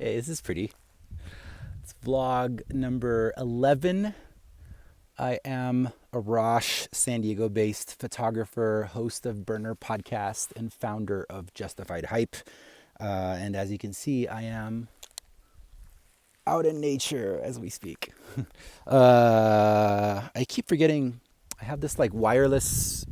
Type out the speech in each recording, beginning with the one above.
Hey, this is pretty. It's vlog number 11. I am Arash, San Diego based photographer, host of Burner Podcast, and founder of Justified Hype. And as you can see, I am out in nature as we speak. I keep forgetting I have this like wireless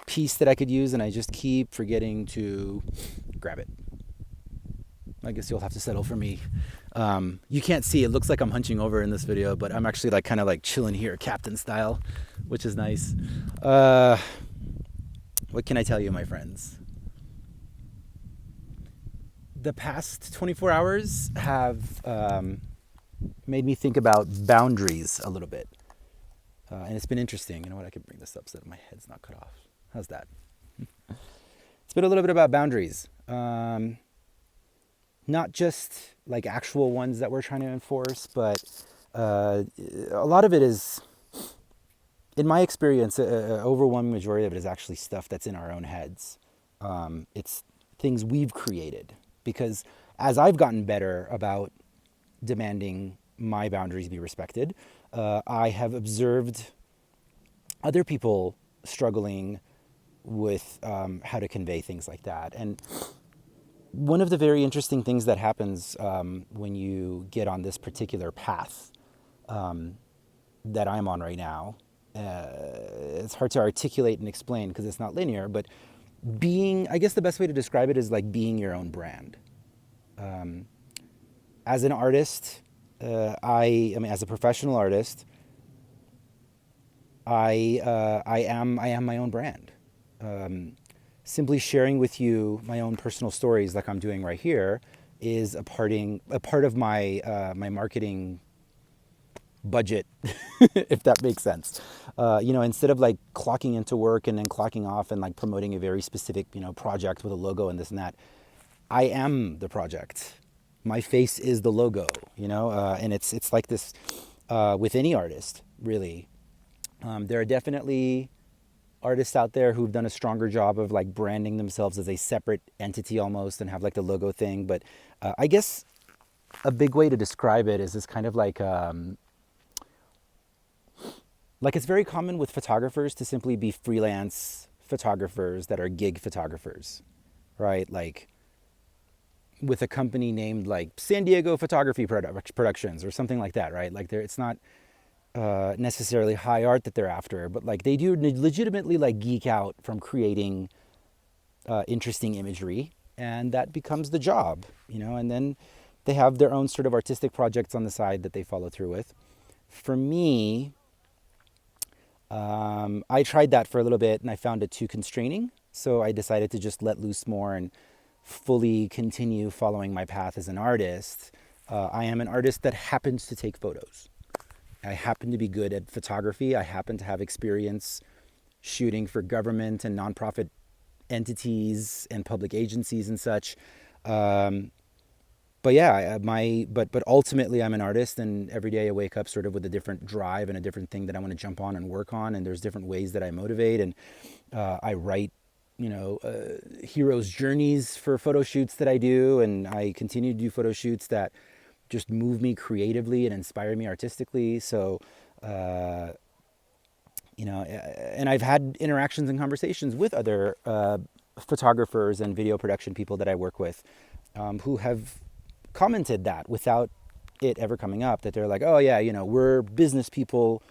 piece that I could use, and I just keep forgetting to grab it. I guess you'll have to settle for me. You can't see, it looks like I'm hunching over in this video, but I'm actually like kind of like chilling here, captain style, which is nice. What can I tell you, my friends? The past 24 hours have made me think about boundaries a little bit. And it's been interesting. You know what? I could bring this up so that my head's not cut off. How's that? It's been a little bit about boundaries. Not just like actual ones that we're trying to enforce, but a lot of it is, in my experience, an overwhelming majority of it is actually stuff that's in our own heads. It's things we've created, because as I've gotten better about demanding my boundaries be respected, I have observed other people struggling with how to convey things like that. And one of the very interesting things that happens when you get on this particular path that I'm on right now, it's hard to articulate and explain because it's not linear, but I guess the best way to describe it is like being your own brand. As an artist, I mean, as a professional artist, I am my own brand. Simply sharing with you my own personal stories, like I'm doing right here, is a part of my my marketing budget, if that makes sense. Instead of like clocking into work and then clocking off and like promoting a very specific project with a logo and this and that, I am the project. My face is the logo, and it's like this with any artist, really. There are definitely artists out there who've done a stronger job of like branding themselves as a separate entity almost and have like the logo thing. But I guess a big way to describe it is this kind of like it's very common with photographers to simply be freelance photographers that are gig photographers, right? Like with a company named like San Diego Photography Productions or something like that, right? Like it's not necessarily high art that they're after, but like they do legitimately like geek out from creating interesting imagery, and that becomes the job, and then they have their own sort of artistic projects on the side that they follow through with. For me, I tried that for a little bit and I found it too constraining, so I decided to just let loose more and fully continue following my path as an artist. I am an artist that happens to take photos. I happen to be good at photography. I happen to have experience shooting for government and nonprofit entities and public agencies and such. But yeah, but ultimately I'm an artist, and every day I wake up sort of with a different drive and a different thing that I want to jump on and work on. And there's different ways that I motivate, and I write, heroes' journeys for photo shoots that I do, and I continue to do photo shoots that just move me creatively and inspire me artistically. So, and I've had interactions and conversations with other photographers and video production people that I work with who have commented that without it ever coming up, that they're like, oh yeah, we're business people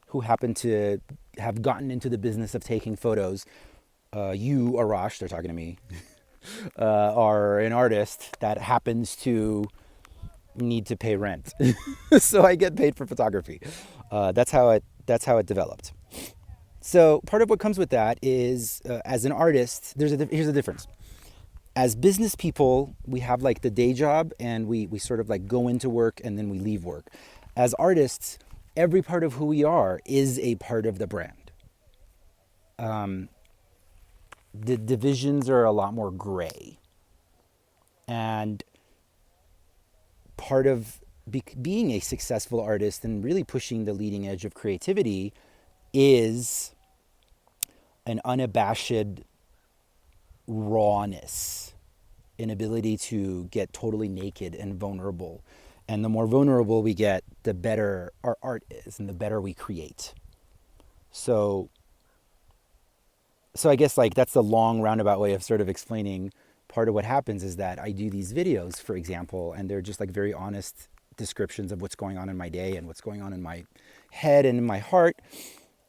who happen to have gotten into the business of taking photos. You, Arash, they're talking to me, are an artist that happens to need to pay rent. So I get paid for photography. That's how it developed. So part of what comes with that is, as an artist, here's the difference. As business people, we have like the day job, and we sort of like go into work and then we leave work. As artists, every part of who we are is a part of the brand. The divisions are a lot more gray. And part of being a successful artist and really pushing the leading edge of creativity is an unabashed rawness an ability to get totally naked and vulnerable. And the more vulnerable we get, the better our art is and the better we create. So so I guess like that's the long roundabout way of sort of explaining part of what happens is that I do these videos, for example, and they're just like very honest descriptions of what's going on in my day and what's going on in my head and in my heart.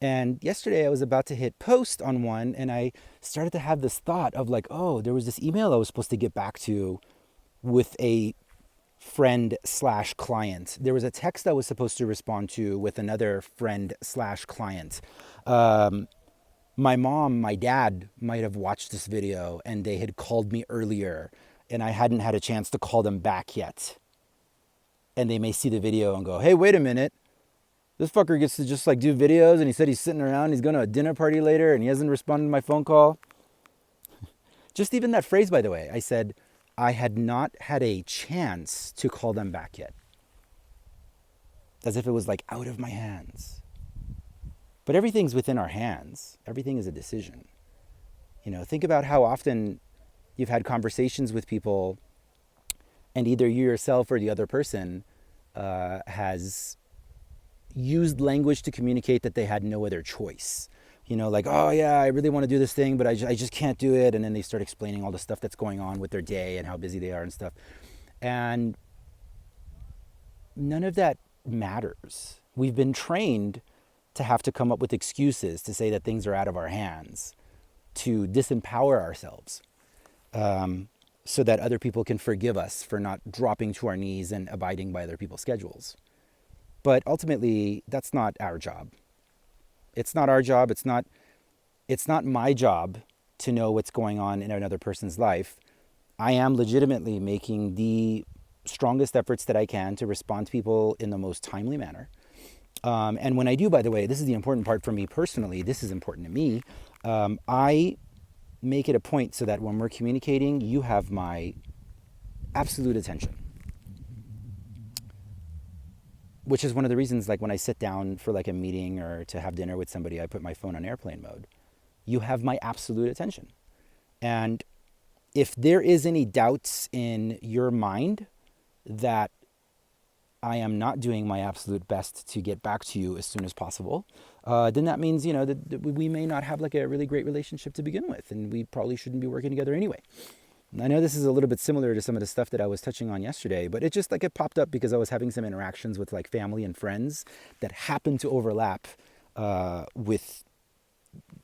And yesterday I was about to hit post on one and I started to have this thought of like, oh, there was this email I was supposed to get back to with a friend slash client. There was a text I was supposed to respond to with another friend slash client. My mom, my dad might have watched this video and they had called me earlier and I hadn't had a chance to call them back yet. And they may see the video and go, hey, wait a minute. This fucker gets to just like do videos and he said he's sitting around, he's going to a dinner party later and he hasn't responded to my phone call. Just even that phrase, by the way, I said, I had not had a chance to call them back yet. As if it was like out of my hands. But everything's within our hands. Everything is a decision. You know, think about how often you've had conversations with people and either you yourself or the other person has used language to communicate that they had no other choice. You know, like, oh yeah, I really want to do this thing, but I just can't do it. And then they start explaining all the stuff that's going on with their day and how busy they are and stuff. And none of that matters. We've been trained to have to come up with excuses to say that things are out of our hands, to disempower ourselves, so that other people can forgive us for not dropping to our knees and abiding by other people's schedules. But ultimately, that's not our job. It's not our job. It's not my job to know what's going on in another person's life. I am legitimately making the strongest efforts that I can to respond to people in the most timely manner. And when I do, by the way, this is the important part for me personally. This is important to me. I make it a point so that when we're communicating, you have my absolute attention. Which is one of the reasons, like when I sit down for like a meeting or to have dinner with somebody, I put my phone on airplane mode. You have my absolute attention. And if there is any doubts in your mind that I am not doing my absolute best to get back to you as soon as possible, then that means, you know, that we may not have like a really great relationship to begin with, and we probably shouldn't be working together anyway. I know this is a little bit similar to some of the stuff that I was touching on yesterday, but it just like it popped up because I was having some interactions with like family and friends that happened to overlap with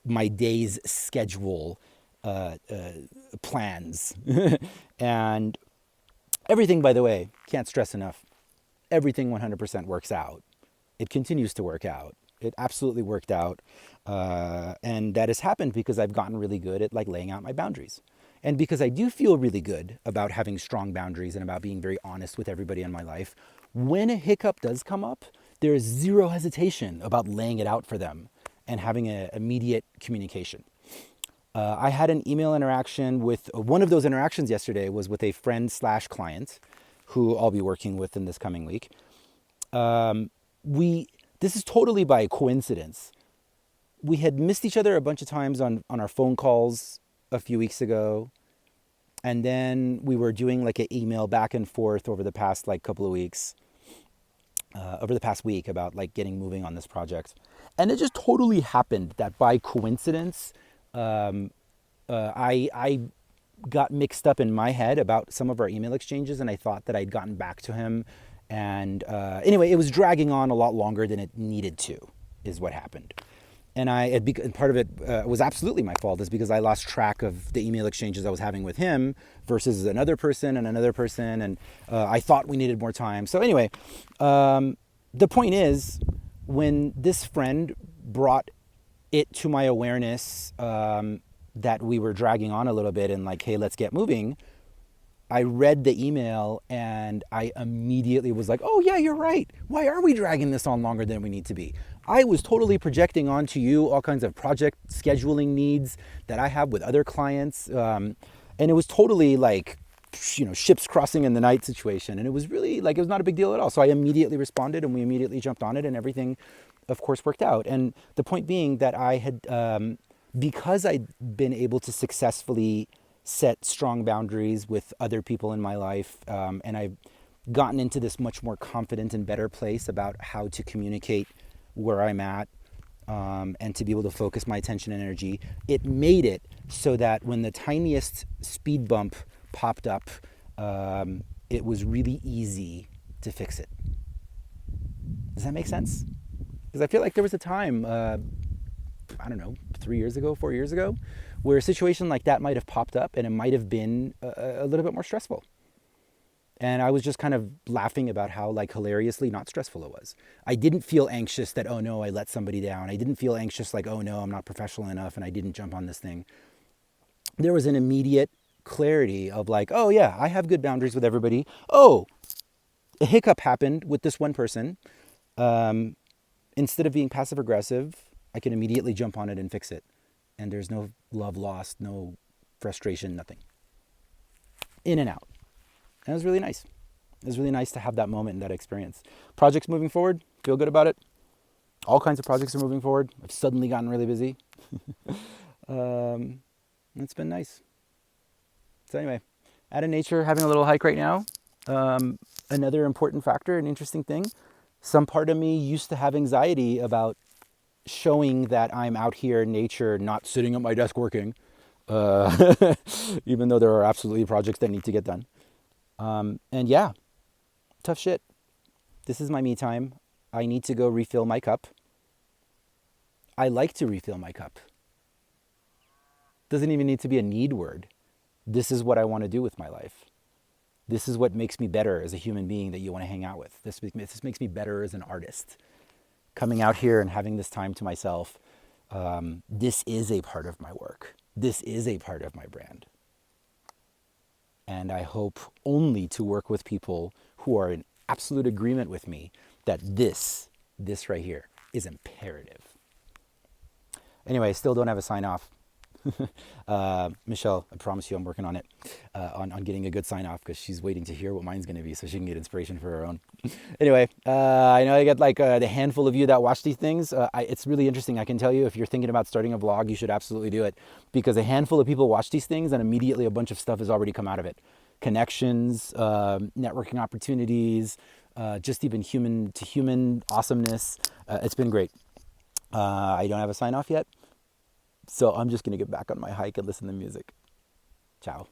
my day's schedule plans. And everything, by the way, can't stress enough, everything 100% works out. It continues to work out. It absolutely worked out. And that has happened because I've gotten really good at like laying out my boundaries. And because I do feel really good about having strong boundaries and about being very honest with everybody in my life, when a hiccup does come up, there is zero hesitation about laying it out for them and having an immediate communication. I had an email interaction with, one of those interactions yesterday was with a friend slash client who I'll be working with in this coming week. This is totally by coincidence. We had missed each other a bunch of times on our phone calls a few weeks ago. And then we were doing like an email back and forth over the past like couple of weeks, over the past week about like getting moving on this project. And it just totally happened that by coincidence, I got mixed up in my head about some of our email exchanges and I thought that I'd gotten back to him. And anyway, it was dragging on a lot longer than it needed to, is what happened. And part of it was absolutely my fault, is because I lost track of the email exchanges I was having with him versus another person and another person. And I thought we needed more time. So anyway, the point is, when this friend brought it to my awareness that we were dragging on a little bit and like, hey, let's get moving, I read the email and I immediately was like, oh yeah, you're right. Why are we dragging this on longer than we need to be? I was totally projecting onto you all kinds of project scheduling needs that I have with other clients. And it was totally like, you know, ships crossing in the night situation. And it was really like, it was not a big deal at all. So I immediately responded and we immediately jumped on it and everything, of course, worked out. And the point being that I had, because I'd been able to successfully set strong boundaries with other people in my life, and I've gotten into this much more confident and better place about how to communicate where I'm at, and to be able to focus my attention and energy. It made it so that when the tiniest speed bump popped up, it was really easy to fix it. Does that make sense? Because I feel like there was a time, I don't know, 3 years ago, 4 years ago, where a situation like that might have popped up and it might have been a little bit more stressful. And I was just kind of laughing about how like hilariously not stressful it was. I didn't feel anxious that, oh no, I let somebody down. I didn't feel anxious like, oh no, I'm not professional enough and I didn't jump on this thing. There was an immediate clarity of like, oh yeah, I have good boundaries with everybody. Oh, a hiccup happened with this one person. Instead of being passive aggressive, I can immediately jump on it and fix it. And there's no love lost, no frustration, nothing. In and out. And it was really nice. It was really nice to have that moment and that experience. Projects moving forward, feel good about it. All kinds of projects are moving forward. I've suddenly gotten really busy. It's been nice. So anyway, out in nature, having a little hike right now. Another important factor, an interesting thing. Some part of me used to have anxiety about showing that I'm out here in nature, not sitting at my desk working, even though there are absolutely projects that need to get done. And yeah, tough shit. This is my me time. I need to go refill my cup. I like to refill my cup. Doesn't even need to be a need word. This is what I want to do with my life. This is what makes me better as a human being that you want to hang out with. This makes me better as an artist. Coming out here and having this time to myself, this is a part of my work. This is a part of my brand. And I hope only to work with people who are in absolute agreement with me that this right here is imperative. Anyway, I still don't have a sign off. Michelle, I promise you I'm working on it, on getting a good sign off because she's waiting to hear what mine's going to be so she can get inspiration for her own. Anyway, I know I get like the handful of you that watch these things. It's really interesting. I can tell you if you're thinking about starting a vlog, you should absolutely do it because a handful of people watch these things and immediately a bunch of stuff has already come out of it. Connections, networking opportunities, just even human to human awesomeness. It's been great. I don't have a sign off yet. So I'm just going to get back on my hike and listen to music. Ciao.